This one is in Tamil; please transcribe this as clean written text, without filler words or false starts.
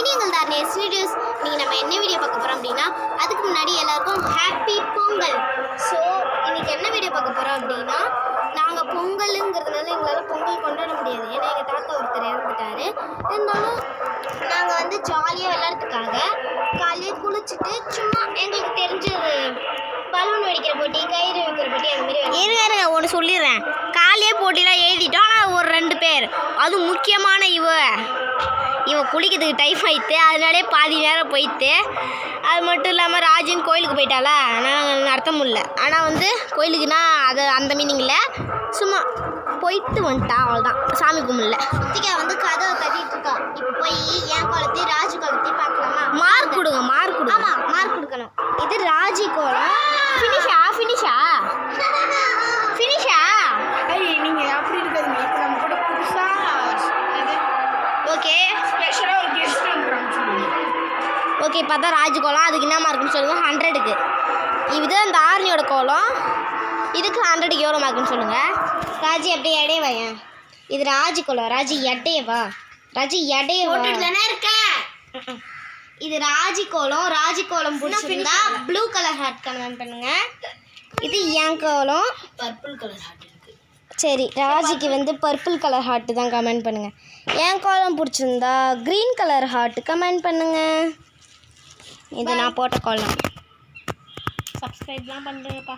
இனியங்கள் தான் வீடியோஸ். இன்னைக்கு நம்ம என்ன வீடியோ பார்க்க போகிறோம் அப்படின்னா, அதுக்கு முன்னாடி எல்லாருக்கும் ஹாப்பி பொங்கல். ஸோ இன்னைக்கு என்ன வீடியோ பார்க்க போகிறோம் அப்படின்னா, நாங்கள் பொங்கலுங்கிறதுனால எங்களால் பொங்கல் கொண்டாட முடியாது. ஏன்னா எங்கள் தாத்தா ஒருத்தர் இறந்துட்டாரு. இருந்தாலும் நாங்கள் வந்து ஜாலியாக விளையாடுறதுக்காக காலையே குளிச்சுட்டு சும்மா எங்களுக்கு தெரிஞ்ச ஒரு பலூன் வெடிக்கிற போட்டி, கயிறு வைக்கிற போட்டி, அந்த மாதிரி இருங்க ஒன்று சொல்லிடுறேன். காலையே போட்டிலாம் எழுதிட்டோம். ஆனால் ஒரு 2 பேர், அது முக்கியமான இவன் குளிக்கிறதுக்கு டைம் ஆயிடுத்து. அதனாலே பாதி நேரம் போயிட்டு. அது மட்டும் இல்லாமல் ராஜின் கோயிலுக்கு போயிட்டாளா, ஆனால் அர்த்தம் இல்லை. ஆனால் வந்து கோயிலுக்குன்னா அது அந்த மீனிங் இல்லை, சும்மா போயிட்டு வந்துட்டா, அவ்வளோதான். சாமி கும்பிடல. சித்திகா வந்து கதவை கட்டிட்டு இருக்கா. இப்போ போய் என் குளத்தையும் ராஜி குளத்தையும் பார்க்கலாமா? மார்க் கொடுங்க, மார்க் கொடுங்க. ஆமாம், மார்க் கொடுக்கணும். இது ராஜி கோலம். ஃபினிஷா ஃபினிஷா ஃபினிஷா நீங்கள் அப்படி இருக்காதுங்க. இப்போ நம்ம கூட புதுசாக ஓகே ஸ்பெஷலாக ஒரு கெஸ்ட் வந்துடுறாங்க. ஓகே, பார்த்தா ராஜ் கோலம். அதுக்கு என்ன மார்க்குன்னு சொல்லுங்கள். 100க்கு. இது அந்த ஆர்னியோட கோலம். இதுக்கு 100க்கு எவ்வளோ மார்க்குன்னு சொல்லுங்கள். ராஜி அப்படியே இடையவாயன். இது ராஜி கோலம். ராஜி எடையவா? ராஜி எடையவா? தானே இருக்கேன். இது ராஜி கோலம். ராஜி கோலம் பிடிச்சிருந்தா ப்ளூ கலர் ஹார்ட் கமெண்ட் பண்ணுங்க. இது என் கோலம். பர்பிள் கலர் ஹார்ட் இருக்கு. சரி, ராஜிக்கு வந்து பர்பிள் கலர் ஹார்ட்டு தான் கமெண்ட் பண்ணுங்கள். என் கோலம் பிடிச்சிருந்தா க்ரீன் கலர் ஹார்ட்டு கமெண்ட் பண்ணுங்கள். இது நான் போட்ட கோலம். சப்ஸ்கிரைப்லாம் பண்ணுறேன்ப்பா.